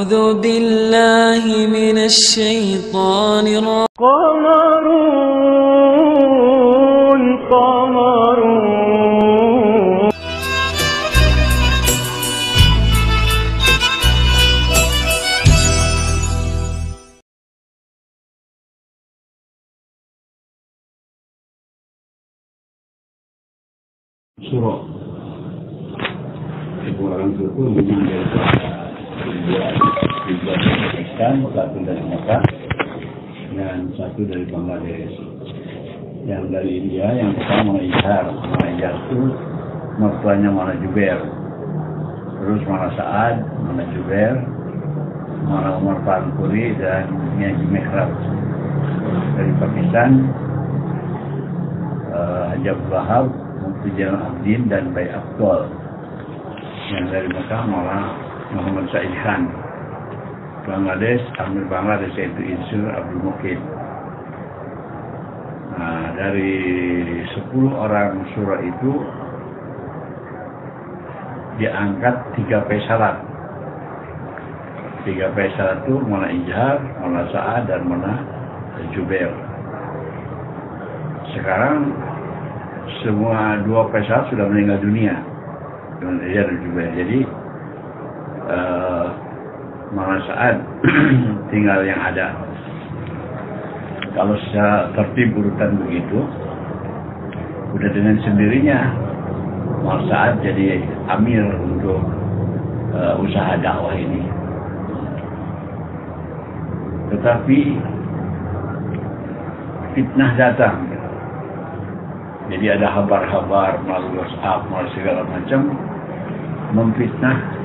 أعوذ بالله من الشيطان الرجيم. قمرون قمرون Surah orang itu mengambil dua Pakistan, satu dari Mekah dan satu dari Bangladesh. Yang dari India yang pertama Malaysia itu mertuanya Maulana Jubair, terus Maulana Sa'ad, Maulana Jubair, Maulana Umar Fankuri dan Miyaji Mehrab. Dari Pakistan Haji Abdul Wahab, Mufti Jalan Abdin dan Bayi Abdul. Yang dari Mekah Maulana Muhammad Sa'id Khan. Bangladesh, Amir Bangladesh yaitu Insur Abdul Muqid. Nah, dari 10 orang surah itu diangkat 3 pesalat. 3 pesalat itu Maulana Ijhar, Maulana Sa'ad dan Maulana Jubair. Sekarang semua 2 pesalat sudah meninggal dunia. Jadi Maulana Sa'ad tinggal yang ada. Kalau secara tertib urutan begitu, udah dengan sendirinya Maulana Sa'ad jadi amir untuk usaha dakwah ini. Tetapi fitnah datang. Jadi ada kabar-kabar melalui WhatsApp, melalui segala macam memfitnah,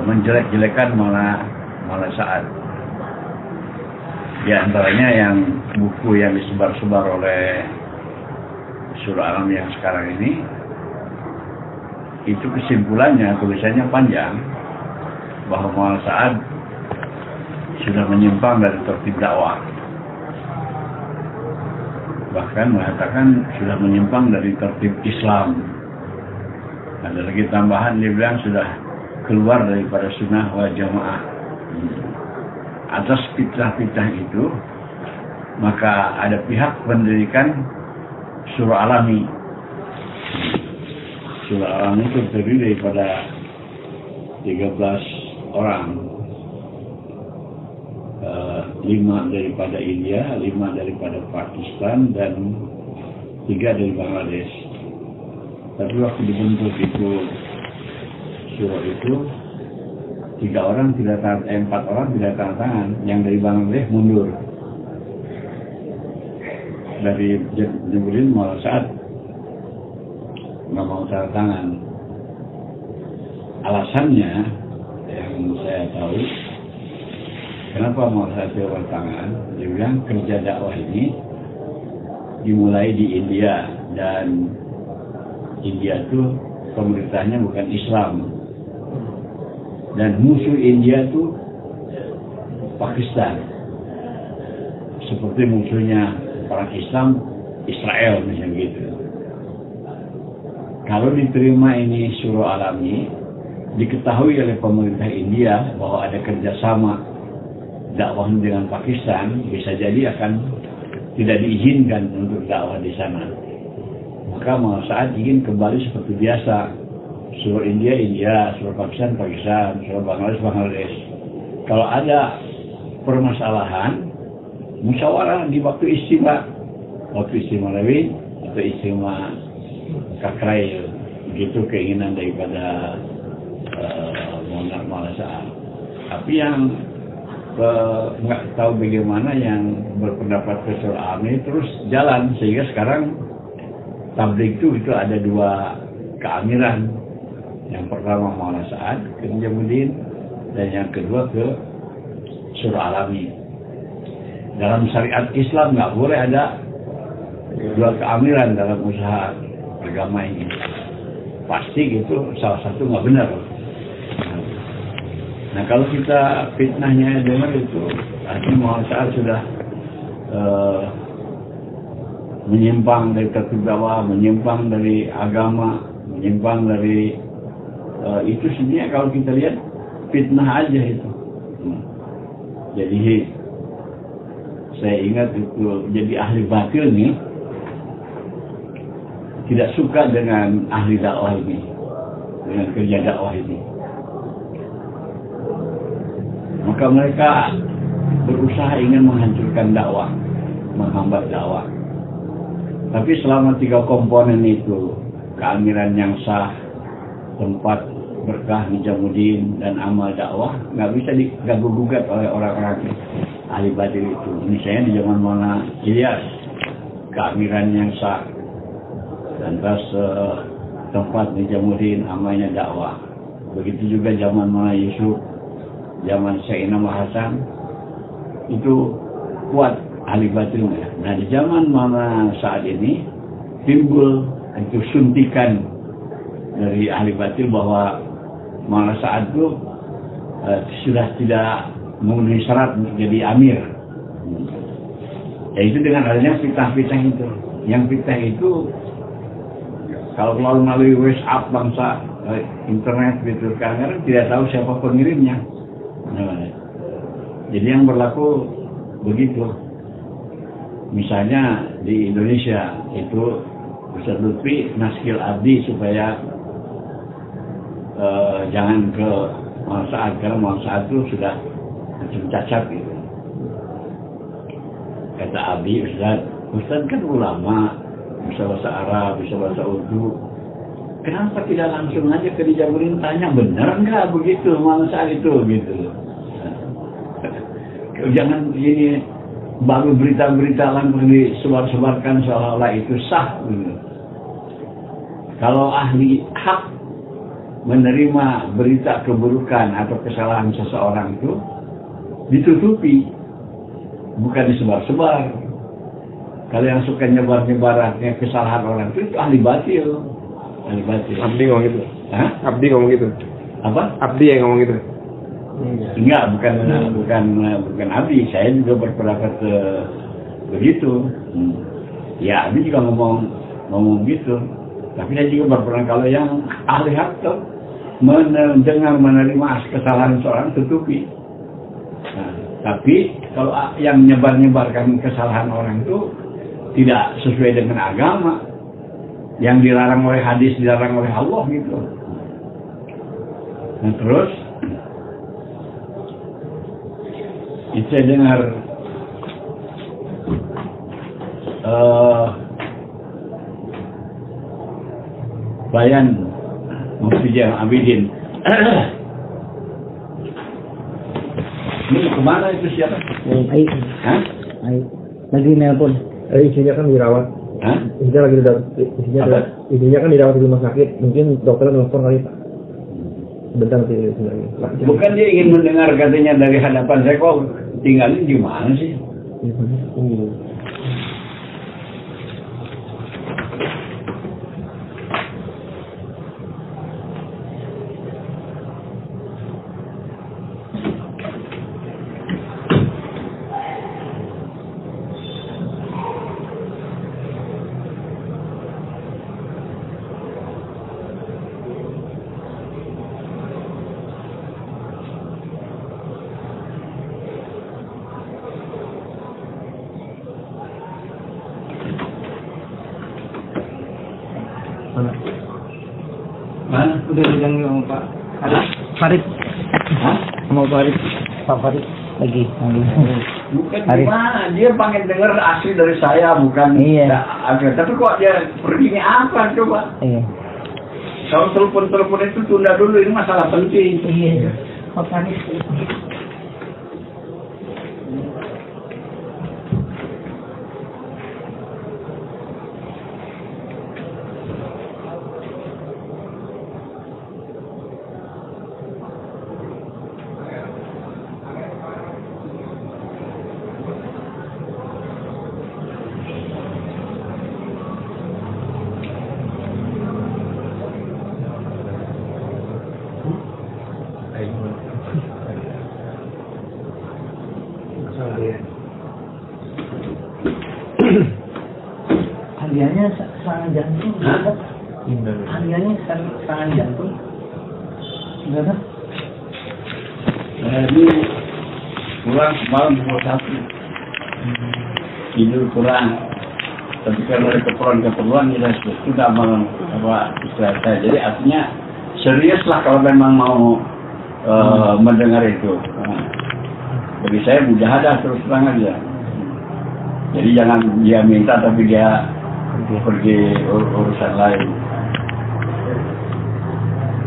menjelek-jelekan Maulana Sa'ad. Di antaranya yang buku yang disebar-sebar oleh Surah Alam yang sekarang ini, itu kesimpulannya tulisannya panjang bahwa Maulana Sa'ad sudah menyimpang dari tertib dakwah. Bahkan mengatakan sudah menyimpang dari tertib Islam. Ada lagi tambahan, dia bilang sudah keluar daripada sunnah wal jamaah. Atas fitnah-fitnah itu, maka ada pihak mendirikan Surah Alami. Surah Alami itu terdiri daripada 13 orang. 5 daripada India, 5 daripada Pakistan, dan 3 dari Bangladesh. Tapi waktu dibentuk itu surah itu 4 orang tidak tanda tangan. Yang dari Bangladesh mundur. Dari Jabulin Maulana Sa'ad nggak mau tanda tangan. Alasannya yang saya tahu, kenapa Maulana Sa'ad tanda tangan? Dia bilang kerja dakwah ini dimulai di India, dan India itu pemerintahnya bukan Islam, dan musuh India itu Pakistan, seperti musuhnya orang Islam Israel misalnya gitu. Kalau diterima ini Surah Alami, diketahui oleh pemerintah India bahwa ada kerjasama dakwah dengan Pakistan, bisa jadi akan tidak diizinkan untuk dakwah di sana. Maka Maulana Sa'ad ingin kembali seperti biasa. Surah India, surah Pakistan, surah Bangladesh. Kalau ada permasalahan, musyawarah di waktu istimewa Lewin atau istimewa Kakrai. Begitu keinginan daripada Maulana Sa'ad. Tapi yang nggak tahu bagaimana yang berpendapat ke Surah Al-Amri terus jalan, sehingga sekarang tabligh itu ada 2 keamiran. Yang pertama Maulana Sa'ad ke Jamuddin, dan yang kedua ke Surah Al-Amri. Dalam syariat Islam nggak boleh ada 2 keamiran dalam usaha agama ini. Pasti gitu salah satu nggak benar. Nah, kalau kita fitnahnya dengar itu, artinya Maulana Sa'ad sudah menyimpang dari tertib dakwah, menyimpang dari agama, menyimpang dari itu sebenarnya kalau kita lihat fitnah aja itu. Jadi saya ingat itu jadi ahli batil nih tidak suka dengan ahli dakwah ini, dengan kerja dakwah ini. Maka mereka berusaha ingin menghancurkan dakwah, menghambat dakwah. Tapi selama 3 komponen itu, keamiran yang sah, tempat berkah Nijamuddin, dan amal dakwah, nggak bisa diganggu-gugat oleh orang-orang ahli batil itu. Misalnya di zaman Maulana Ilyas, keamiran yang sah, lantas tempat Nijamuddin, amalnya dakwah. Begitu juga zaman Maulana Yusuf, zaman Syekh Inam Hasan, itu kuat ahli batilnya. Nah di zaman mana saat ini timbul itu suntikan dari ahli batil bahwa mana saat itu sudah tidak memenuhi syarat untuk jadi amir. Yaitu dengan adanya fitnah-fitnah itu. Yang fitnah itu kalau melalui WhatsApp bangsa, internet gitu, kadang-kadang tidak tahu siapa pengirimnya. Nah, jadi yang berlaku begitu. Misalnya di Indonesia itu Ustaz Lutfi naskil abdi supaya jangan ke manfaat, karena manfaat itu sudah macam cacat gitu. Kata abdi, Ustaz kan ulama, bisa bahasa Arab, bisa bahasa Urdu. Kenapa tidak langsung aja ke Nijamuddin tanya benar nggak begitu manfaat itu gitu. Jangan ini baru berita-berita langsung disebar-sebarkan seolah-olah itu sah. Kalau ahli hak menerima berita keburukan atau kesalahan seseorang itu ditutupi, bukan disebar-sebar. Kalau yang suka nyebar-nyebarannya kesalahan orang itu ahli batil. Ahli batil. Abdi ngomong gitu. Hah? Abdi ngomong gitu. Apa? Abdi yang ngomong gitu. Enggak, bukan abdi. Saya juga berpendapat begitu. Ya, abdi juga ngomong gitu. Tapi saya juga berpendapat kalau yang ahli hak tuh mendengar menerima kesalahan seorang tutupi. Nah, tapi kalau yang nyebar-nyebarkan kesalahan orang itu tidak sesuai dengan agama, yang dilarang oleh hadis, dilarang oleh Allah gitu. Nah terus itu saya dengar bayan Mufti Jainal Abidin. Ini kemana itu siapa? Aik. Hah? Aik. Lagi nelpon. Isinya kan dirawat. Hah? Isinya lagi isinya kan dirawat di rumah sakit. Mungkin dokternya nelfon kali Pak. Sebentar nanti lagi. Bukan dia ingin mendengar katanya dari hadapan saya, kok tinggalin gimana sih? Mana? Udah bilang sama Pak Farid. Hah? Sama Farid. Pak Farid lagi. Bukan Farid. gimana? Dia pengen dengar asli dari saya, bukan. Iya. Tapi kok dia pergi ini apa coba? Iya. Kalau telepon itu tunda dulu, ini masalah penting. Iya. Pak Farid. Hadiahnya serangan jantung. Hadiahnya serangan jantung. Enggak ada. Jadi pulang semalam pukul 1. Tidur kurang. Tapi kalau ada keperluan kita sudah malam istilah saya. Jadi artinya serius lah kalau memang mau mendengar itu. Bagi saya mujahadah terus terang aja. Jadi jangan dia minta tapi dia pergi urusan lain.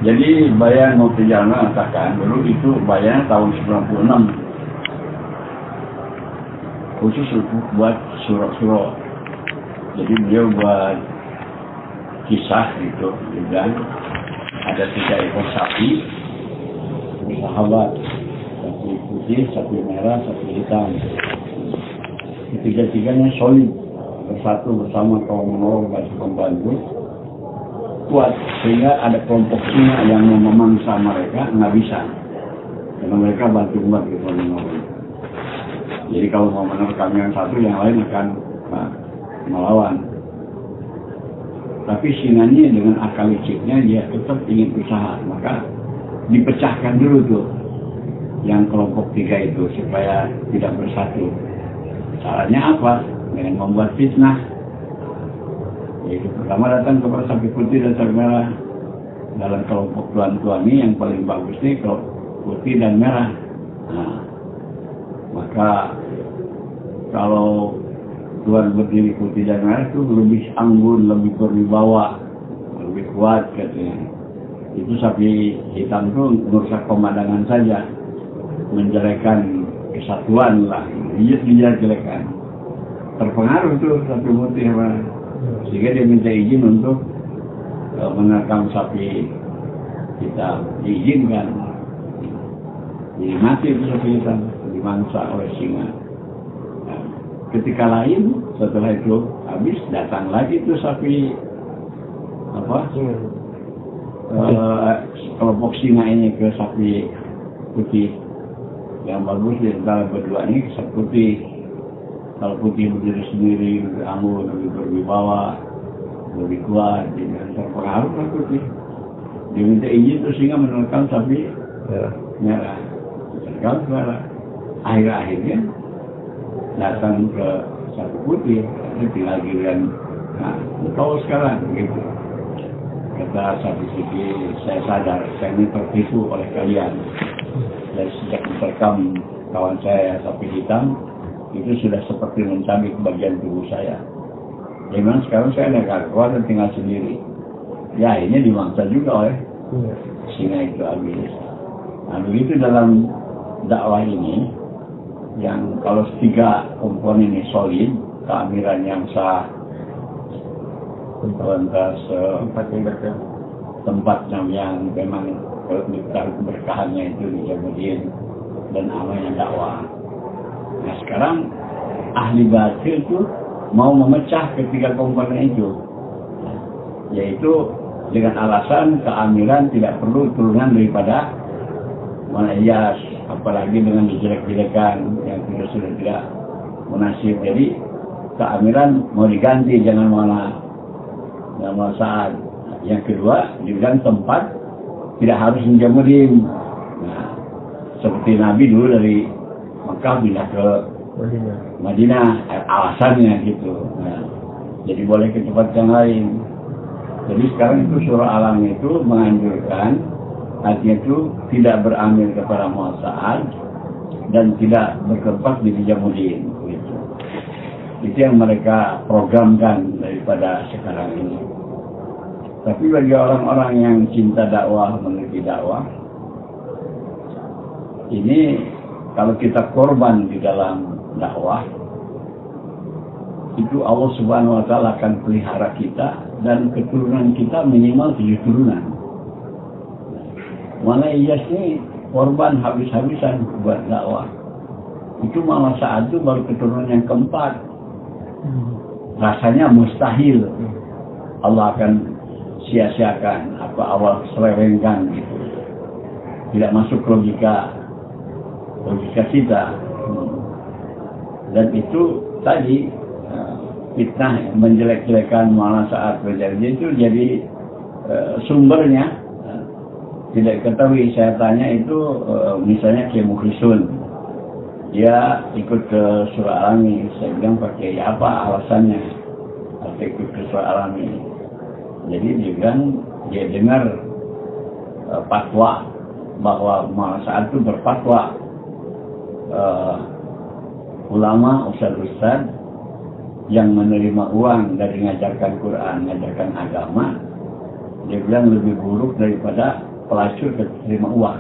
Jadi Bayan Muftijalna mengatakan dulu itu Bayan tahun 96 khusus buat surah-surah. Jadi beliau buat kisah gitu, dan ada 3 ekor sapi, sahabat, sapi putih, sapi merah, sapi hitam. Ketiga-tiganya solid, bersatu bersama kaum menolong dan pembantu. Kuat sehingga ada kelompok singa yang mau memangsa mereka nggak bisa karena mereka bantu-bantu gitu menolong. Jadi kalau mau menerkam yang satu yang lain akan melawan. Tapi singanya dengan akal liciknya dia tetap ingin usaha, maka dipecahkan dulu tuh yang kelompok 3 itu supaya tidak bersatu. Caranya apa? Dengan membuat fitnah. Yaitu pertama datang kepada sapi putih dan sapi merah. Dalam kelompok tuan-tuan ini yang paling bagus nih kalau putih dan merah. Nah, maka kalau tuan berdiri putih dan merah itu lebih anggun, lebih berwibawa, lebih kuat katanya. Itu sapi hitam itu merusak pemandangan saja, menjelekan kesatuan lah, dijelekan. Terpengaruh tuh sapi putih sehingga dia minta izin untuk menerkam sapi hitam, diizinkan. Jadi mati itu sapi hitam, dimangsa oleh singa. Nah, ketika lain setelah itu habis datang lagi itu sapi kelompok singa ini ke sapi putih. Yang bagus di antara berdua ini sapi putih. Kalau putih berdiri sendiri, lebih anggun, lebih berwibawa, lebih kuat, jadi terpengaruh kan putih. Dia minta izin terus sehingga menerkam sapi merah. Menerkam merah. Akhir-akhirnya datang ke sapi putih, tinggal giliran. Nah, tahu sekarang begitu. Kata sapi putih, saya sadar, saya ini tertipu oleh kalian. Dari sejak menerkam kawan saya sapi hitam, itu sudah seperti mencabik bagian tubuh saya. Ya memang sekarang saya tidak kuat dan tinggal sendiri. Ya akhirnya dimangsa juga oleh singa itu habis. Nah begitu dalam dakwah ini, yang kalau 3 komponen ini solid, keamiran yang sah, lantas tempat yang memang keberkahannya itu dijadiin dan amalnya dakwah. Nah sekarang ahli batil itu mau memecah ketiga komponen itu, yaitu dengan alasan keamiran tidak perlu turunan daripada manayas, apalagi dengan dijelek-jelekan yang sudah tidak munasib. Jadi keamiran mau diganti, jangan malah saat. Yang kedua dibilang tempat tidak harus menjamurin. Nah, seperti Nabi dulu dari Mekah pindah ke Madinah, alasannya gitu. Nah, jadi boleh ke tempat yang lain. Jadi sekarang itu surah Alam itu menganjurkan, artinya itu tidak beramil kepada muasa'at dan tidak bertempat di Jamudin. Gitu. Itu yang mereka programkan daripada sekarang ini. Tapi bagi orang-orang yang cinta dakwah, mengerti dakwah, ini kalau kita korban di dalam dakwah, itu Allah Subhanahu wa Ta'ala akan pelihara kita dan keturunan kita minimal 7 turunan. Mana Iyas ini korban habis-habisan buat dakwah. Itu malah saat itu baru keturunan yang keempat. Rasanya mustahil Allah akan sia-siakan apa awal selewengkan gitu. Tidak masuk logika kita. Dan itu tadi fitnah menjelek-jelekan malah saat terjadi itu jadi sumbernya tidak ketahui. Saya tanya itu misalnya Kiai Mukhlisun dia ikut ke Surah Al-Alami. Saya bilang, Pak Kiai, apa alasannya atau ikut ke Surah Al-Alami? Jadi dia bilang dia dengar fatwa bahwa saat itu berfatwa ulama ustaz yang menerima uang dari mengajarkan Quran, mengajarkan agama, dia bilang lebih buruk daripada pelacur terima uang.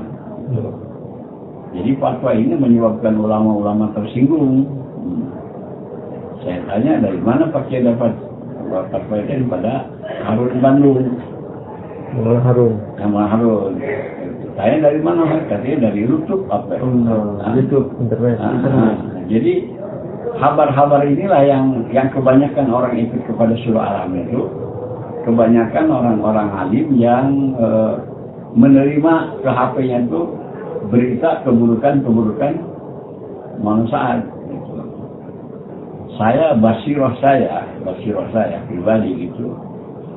Jadi fatwa ini menyebabkan ulama-ulama tersinggung. Saya tanya, dari mana Pak Kiai dapat fatwa daripada Harun Bandung? Harun. Saya dari mana? Katanya dari YouTube apa? YouTube, internet. Jadi kabar-kabar inilah yang kebanyakan orang ikut kepada Surah Al-Alami itu, kebanyakan orang-orang alim yang menerima ke HP-nya itu berita keburukan manfaat. Saya basirah saya pribadi gitu.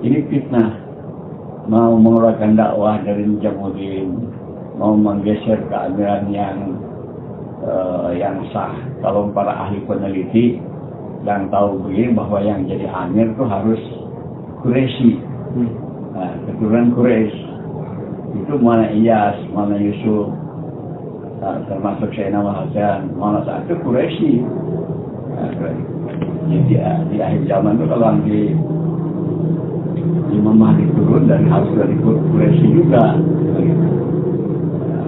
Ini fitnah, mau mengeluarkan dakwah dari Nijamuddin, mau menggeser keamiran yang sah. Kalau para ahli peneliti yang tahu begini bahwa yang jadi amir itu harus Quraisy, keturunan Quraisy. Itu mana Iyas, mana Yusuf, termasuk Sayyidina Hasan, mana saat itu Quraisy. Jadi di akhir zaman itu kalau di Imam Mahdi turun dan harus dari Quraisy juga.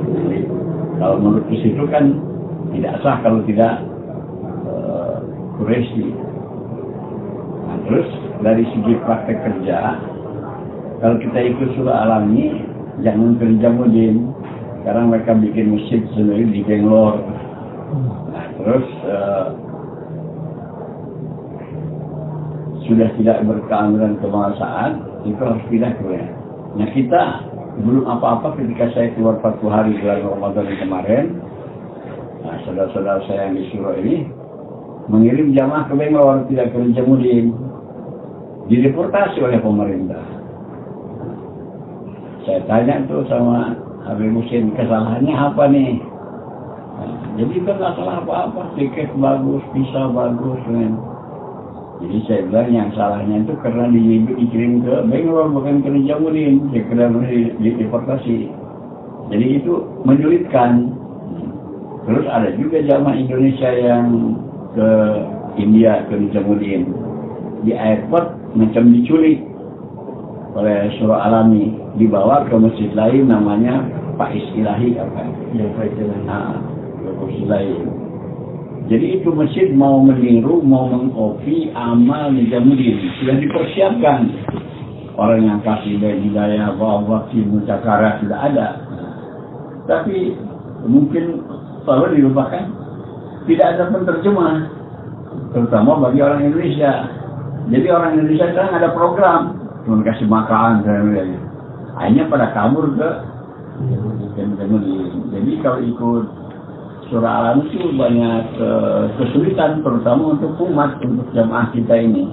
Jadi kalau menurut itu kan tidak sah kalau tidak Quraisy. Nah, terus dari segi praktek kerja, kalau kita ikut Surah Al-Alami, jangan ke Nijamuddin. Sekarang mereka bikin masjid sendiri di Bangalore. Nah, terus sudah tidak berkeamiran kebangsaan, itu harus pindah ke. Nah, kita belum apa-apa ketika saya keluar 40 hari bulan Ramadan kemarin. Nah, saudara-saudara saya yang di Surah ini mengirim jamaah ke Bangalore, tidak ke Nijamuddin, dideportasi oleh pemerintah. Saya tanya tuh sama Habib Husin, kesalahannya apa nih? Nah, jadi kan nggak salah apa-apa, tiket bagus, visa bagus, kan. Jadi saya bilang yang salahnya itu karena dikirim ke Bangalore bukan ke Nijamuddin, karena dideportasi. Jadi itu menyulitkan. Terus ada juga jamaah Indonesia yang ke India, ke Nijamuddin, di airport macam diculik oleh Surah Al-Alami, dibawa ke masjid lain namanya Faiz Ilahi apa? Yang Faiz Ilahi. Ke masjid lain. Jadi itu masjid mau meniru, mau mengkopi amal Nijamuddin, sudah dipersiapkan. Orang yang kasih hidayah, bawa mutakara sudah ada. Tapi mungkin kalau dilupakan, tidak ada penterjemah, terutama bagi orang Indonesia. Jadi orang Indonesia sekarang ada program, cuma kasih makan, akhirnya pada kabur ke Nijamuddin. Jadi kalau ikut Surah Al-Alami itu banyak kesulitan, terutama untuk umat, untuk jamaah kita ini.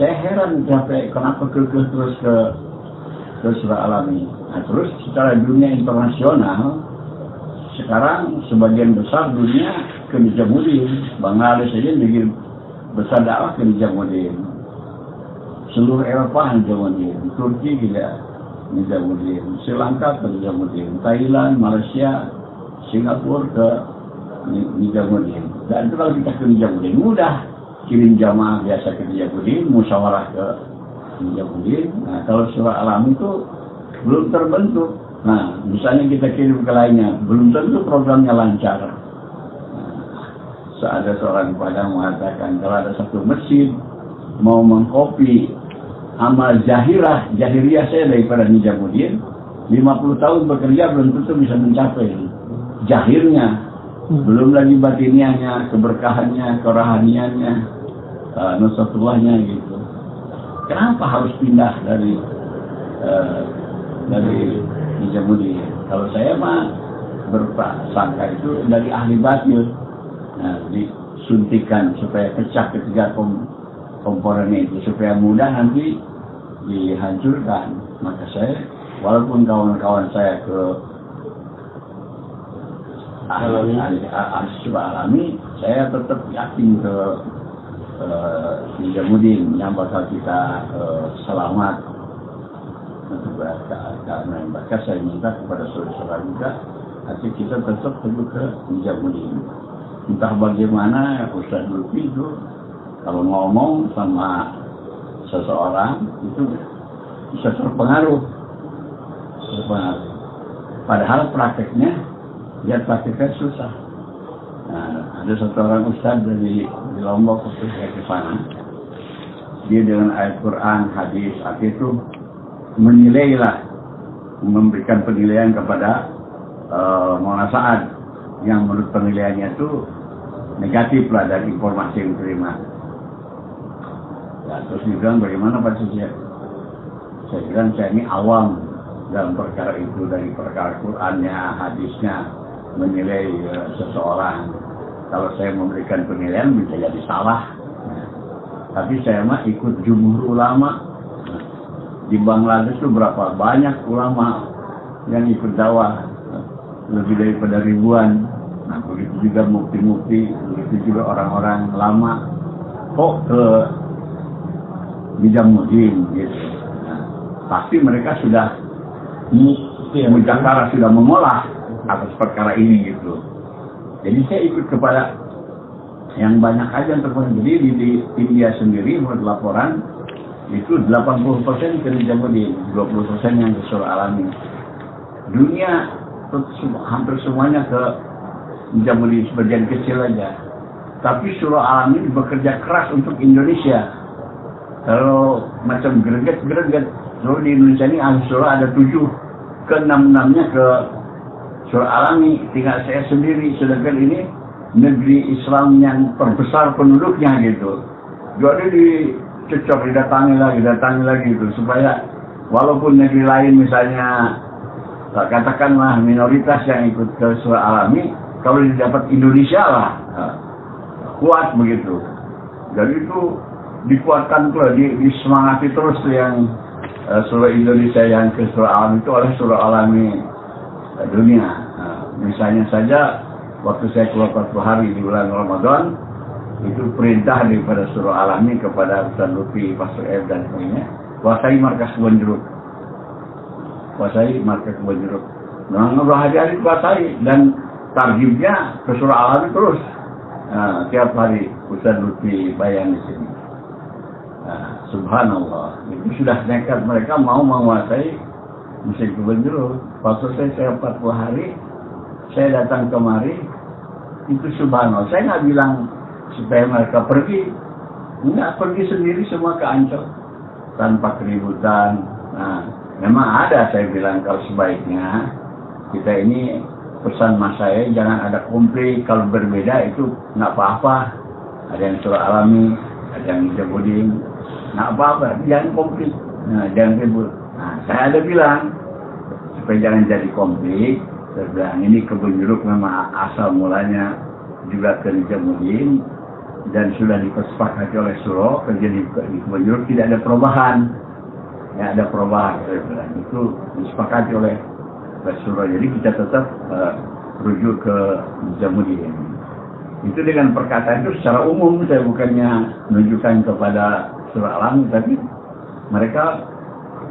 Saya heran sampai kenapa kekeh terus ke Surah Al-Alami. Nah, terus secara dunia internasional, sekarang sebagian besar dunia ke Nijamuddin. Bangladesh saja bikin besar dakwah ke Nijamuddin. Seluruh Eropa Nijamuddin, Turki juga Nijamuddin, Sri Lanka ke Nijamuddin, Thailand, Malaysia, Singapura ke Nijamuddin. Dan itu kalau kita ke Nijamuddin mudah, kirim jamaah biasa ke Nijamuddin, musyawarah ke Nijamuddin. Nah, kalau Surah Al-Alami itu belum terbentuk. Nah, misalnya kita kirim ke lainnya, belum tentu programnya lancar. Nah, ada seorang Padang mengatakan kalau ada satu masjid mau mengkopi amal jahiliyah saya daripada Nijamuddin, 50 tahun bekerja belum tentu bisa mencapai jahirnya, belum lagi batiniahnya, keberkahannya, kerohaniannya, nusratullahnya gitu. Kenapa harus pindah dari Nijamuddin? Kalau saya mah berprasangka itu dari ahli batil. Nah, disuntikan supaya pecah ketiga komponen itu, supaya mudah nanti dihancurkan. Maka saya, walaupun kawan-kawan saya ke ahli surah alami, saya tetap yakin ke Nijamuddin yang bakal kita selamat. Karena bahkan saya minta kepada saudara juga, nanti kita tetap perlu ke Nijamuddin. Entah bagaimana Ustaz Lutfi itu kalau ngomong sama seseorang itu bisa terpengaruh. Padahal prakteknya dia prakteknya susah. Nah, ada satu orang ustaz dari Lombok waktu saya ke sana, dia dengan ayat Quran, hadis, itu menilailah, memberikan penilaian kepada Maulana Sa'ad yang menurut penilaiannya itu negatif lah dari informasi yang diterima. Ya, terus dia bilang bagaimana Pak Sisi? Saya bilang saya ini awam dalam perkara itu, dari perkara Qurannya, hadisnya, menilai seseorang. Kalau saya memberikan penilaian bisa jadi salah. Nah, tapi saya mah ikut jumhur ulama. Nah, di Bangladesh itu berapa banyak ulama yang ikut dakwah, lebih daripada ribuan. Nah, begitu juga mufti-mufti, begitu juga orang-orang lama. Kok ke Nijamuddin gitu. Nah, pasti mereka sudah Mujakara sudah mengolah atas perkara ini gitu. Jadi saya ikut kepada yang banyak aja yang terpenuhi. Jadi di India sendiri menurut laporan itu 80% ke Nijamuddin, 20% yang ke surah alami. Dunia hampir semuanya ke Nijamuddin, sebagian kecil aja. Tapi surah alami bekerja keras untuk Indonesia. Kalau macam greget, kalau di Indonesia ini ahli surah ada 7, ke 6-6-nya ke surah alami, tinggal saya sendiri. Sedangkan ini negeri Islam yang terbesar penduduknya gitu. Jadi dicocok, didatangi lagi gitu, supaya walaupun negeri lain misalnya katakanlah minoritas yang ikut ke surah alami, kalau didapat Indonesia lah kuat begitu. Jadi itu dikuatkan pula, disemangati terus yang surah Indonesia yang ke surah alami itu oleh surah alami dunia. Misalnya saja waktu saya keluar 40 hari di bulan Ramadan, itu perintah daripada surah alami kepada Ustaz Lutfi, Pastor F dan sebagainya, kuasai markas Kebon Jeruk. Memang hari-hari kuasai, dan targibnya ke surah alami terus. Tiap hari Ustaz Lutfi bayang di sini. Subhanallah, itu sudah nekat mereka mau menguasai Masjid Kebon Jeruk. Waktu saya 40 hari, saya datang kemari, itu subhanallah. Saya nggak bilang supaya mereka pergi, nggak, pergi sendiri semua ke Ancol tanpa keributan. Nah, memang ada, saya bilang kalau sebaiknya kita ini, pesan mas saya jangan ada konflik. Kalau berbeda itu nggak apa-apa. Ada yang surah alami, ada yang Nijamuddin, nggak apa-apa, jangan konflik, jangan ribut. Nah, saya ada bilang supaya jangan jadi konflik. Saya bilang ini Kebon Jeruk memang asal mulanya juga ke Nijamuddin, dan sudah disepakati oleh Suro kerja di Kebon Jeruk tidak ada perubahan. Ya, ada perubahan, saya bilang itu disepakati oleh Suro. Jadi kita tetap rujuk ke Nijamuddin. Itu dengan perkataan itu secara umum, saya bukannya menunjukkan kepada surah alami, tapi mereka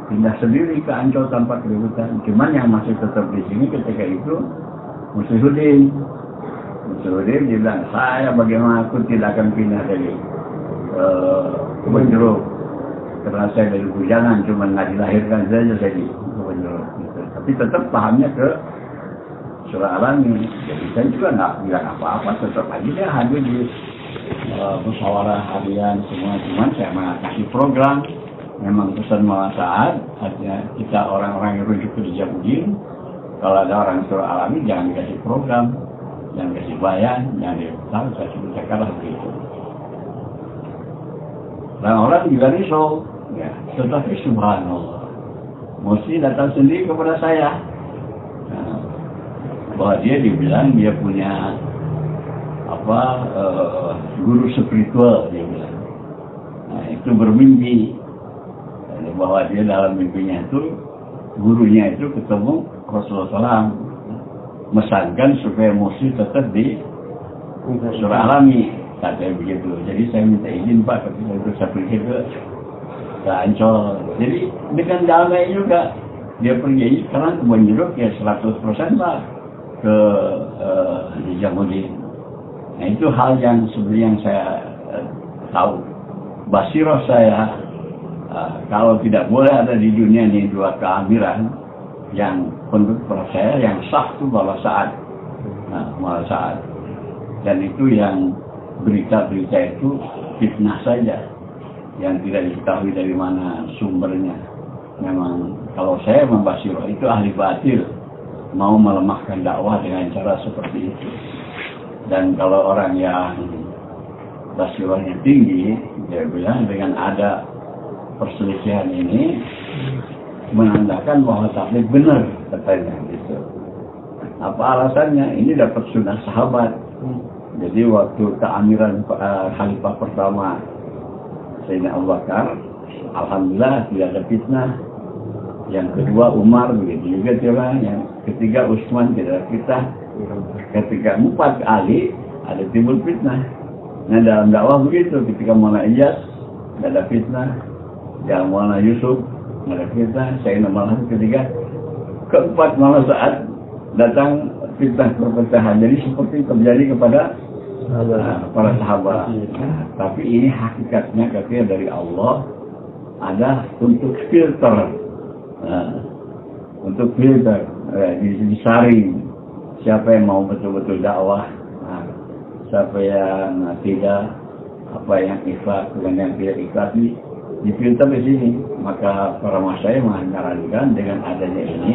pindah sendiri ke Ancol tanpa keributan. Cuman yang masih tetap di sini ketika itu Muslihuddin dia bilang, saya bagaimana aku tidak akan pindah dari Kebon Jeruk, karena saya dari bujangan, cuma nggak dilahirkan saja saya di Kebon Jeruk gitu. Tapi tetap pahamnya ke surah alami. Jadi saya juga nggak bilang apa-apa, tetap aja dia hadir di musyawarah harian semua. Cuman saya kasih program. Memang pesan Maulana Sa'ad, artinya kita orang-orang yang rujuk ke Nijamuddin, kalau ada orang surah alami jangan dikasih program, jangan dikasih bayan, jangan dikasih bercakalah begitu. Orang-orang juga risau, ya, tetapi subhanallah, mesti datang sendiri kepada saya. Nah, bahwa dia dibilang dia punya guru spiritual, dia bilang. Nah, itu bermimpi bahwa dia dalam mimpinya itu gurunya itu ketemu Rasulullah SAW. mesankan supaya musuh tetap di surah alami, katanya begitu. Jadi saya minta izin Pak, ketika itu saya pergi ke Ancol. Jadi dengan damai juga dia pergi sekarang ke Bonjeruk ya 100% Pak ke Nijamuddin. Nah itu hal yang sebenarnya yang saya tahu. Basiroh saya kalau tidak boleh ada di dunia ini dua keamiran yang menurut saya yang sah itu malah saat. Dan itu yang berita-berita itu fitnah saja yang tidak diketahui dari mana sumbernya. Memang kalau saya membasiroh itu ahli batil, mau melemahkan dakwah dengan cara seperti itu. Dan kalau orang yang basirohnya tinggi, dia bilang dengan ada perselisihan ini menandakan bahwa tabligh benar, katanya gitu. Apa alasannya? Ini dapat sunnah sahabat. Jadi waktu keamiran Khalifah pertama Sayyidina Abu Bakar, alhamdulillah tidak ada fitnah. Yang kedua Umar begitu juga tiba. Yang ketiga Utsman tidak ada fitnah. Ketika 4 Ali ada timbul fitnah. Nah dalam dakwah begitu, ketika Maulana Iyas tidak ada fitnah, yang Maulana Yusuf tidak ada fitnah, Sayyidina Maulana ketiga, keempat malah saat datang fitnah perpecahan. Jadi seperti terjadi kepada para sahabat. Tapi ini hakikatnya katanya dari Allah ada untuk filter, untuk filter, disaring siapa yang mau betul-betul dakwah, siapa yang tidak, apa yang ikhlas dengan yang tidak ikhlas di filter di sini. Maka para masyayikh menyarankan dengan adanya ini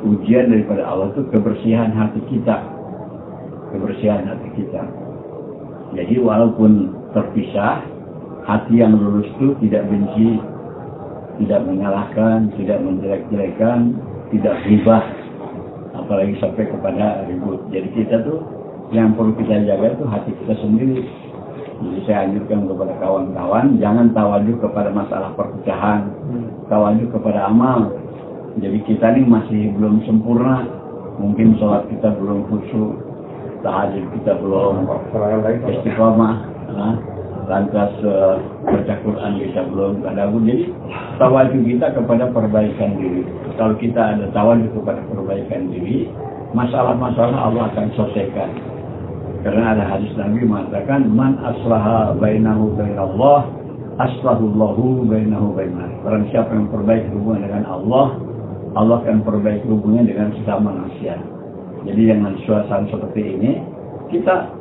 ujian daripada Allah itu kebersihan hati kita. Kebersihan hati kita. Jadi walaupun terpisah, hati yang lurus itu tidak benci, tidak menyalahkan, tidak menjelek-jelekan, tidak ribah, apalagi sampai kepada ribut. Jadi kita tuh yang perlu kita jaga itu hati kita sendiri. Jadi saya anjurkan kepada kawan-kawan, jangan tawaduk kepada masalah perpecahan, tawaduk kepada amal. Jadi kita ini masih belum sempurna, mungkin sholat kita belum khusyuk, tahajud kita belum istiqomah, lantas baca Quran kita belum tadabbur. Jadi tawaduk kita kepada perbaikan diri. Kalau kita ada tawaduk kepada perbaikan diri, masalah-masalah Allah akan selesaikan. Karena ada hadis Nabi mengatakan, man aslaha bainahu bainallah, aslahullahu bainahu bainah. Barang siapa yang perbaiki hubungan dengan Allah, Allah akan perbaiki hubungan dengan sesama manusia. Jadi dengan suasana seperti ini, kita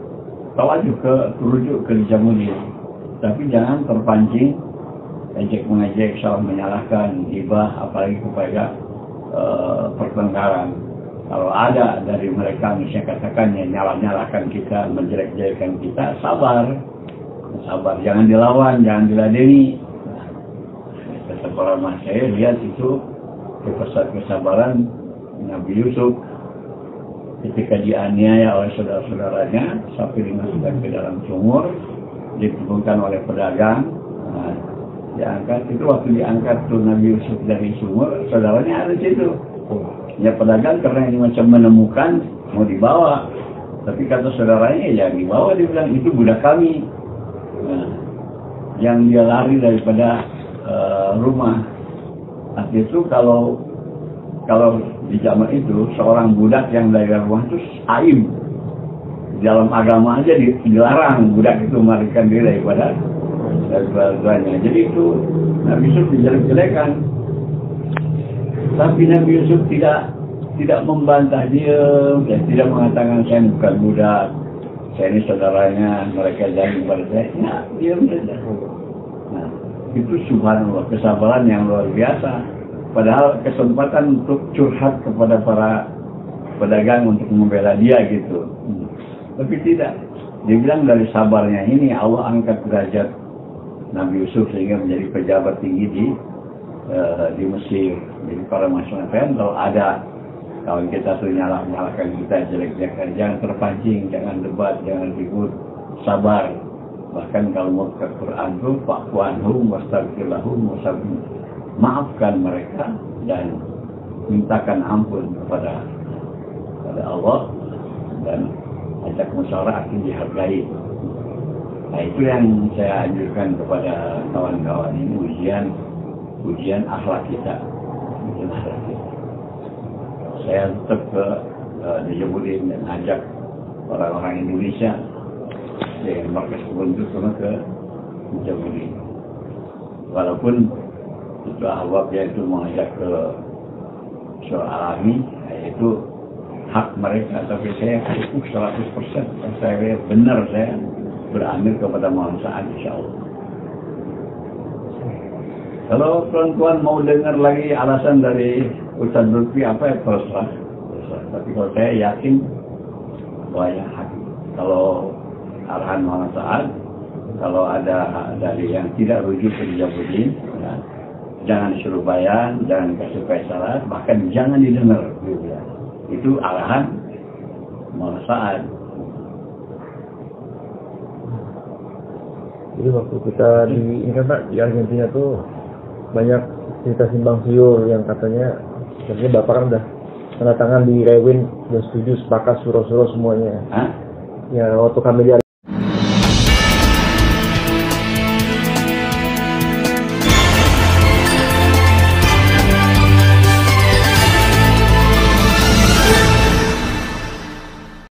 tawaduk rujuk ke Nijamuddin. Tapi jangan terpancing, ejek mengejek, salah menyalahkan, hibah, apalagi kepada pertengkaran. Kalau ada dari mereka misalnya katakan yang nyalah-nyalahkan kita, menjelek-jelekkan kita, sabar. Jangan dilawan, jangan diladeni. Kata para masyayikh, lihat itu kesabaran Nabi Yusuf ketika dianiaya oleh saudara-saudaranya sampai dimasukkan ke dalam sumur, ditemukan oleh pedagang. Diangkat itu waktu diangkat tuh Nabi Yusuf dari sumur, saudaranya ada di situ. Ya pedagang karena ini macam menemukan mau dibawa, tapi kata saudaranya ya dibawa, dia bilang itu budak kami. Yang dia lari daripada rumah. Artinya itu kalau di zaman itu seorang budak yang dari rumah itu aib. Dalam agama aja dilarang budak itu melarikan diri daripada keluarganya. Jadi itu Nabi Yusuf dijelek-jelekan. Tapi Nabi Yusuf tidak membantah dia, dan tidak mengatakan saya bukan budak, saya ini saudaranya, mereka jangan kepada saya. Nah, dia saja. Nah, itu subhanallah, kesabaran yang luar biasa. Padahal kesempatan untuk curhat kepada para pedagang untuk membela dia gitu. Tapi tidak. Dia bilang dari sabarnya ini Allah angkat derajat Nabi Yusuf sehingga menjadi pejabat tinggi di Mesir. Jadi para masyarakat kalau ada kawan kita tuh nyalahkan kita, jelek-jelekan, jangan terpancing, jangan debat, jangan ribut, sabar. Bahkan kalau mau ke Quran tuh fa'fu anhum wastaghfir lahum wasabbih, maafkan mereka dan mintakan ampun kepada pada Allah dan ajak musyawarah akan dihargai. Nah, itu yang saya anjurkan kepada kawan-kawan ini, ujian akhlak kita. Saya tetap ke Najamuddin dan ajak orang-orang Indonesia dengan markas Ubuntu sama ke Najamuddin. Walaupun itu ahwabnya itu mengajak ke Syura Alami, itu hak mereka, tapi saya cukup 100%. Saya benar, saya beramil kepada manfaat, insya Allah. Kalau tuan-tuan mau dengar lagi alasan dari Ustaz Lutfi apa ya, terserah. Tapi kalau saya yakin banyak hak. Kalau arahan Muhammad Sa'ad, kalau ada dari yang tidak rujuk ke Najamuddin, ya, jangan disuruh bayan, jangan dikasih faisalat, bahkan jangan didengar. Gitu ya. Itu arahan Muhammad Sa'ad. Jadi waktu kita ini kan Pak, di Argentina tuh banyak cerita simpang siur yang katanya Bapak kan udah tanda tangan di Rewin, udah setuju, sepakat, suruh-suruh semuanya. Hah? Ya waktu kami di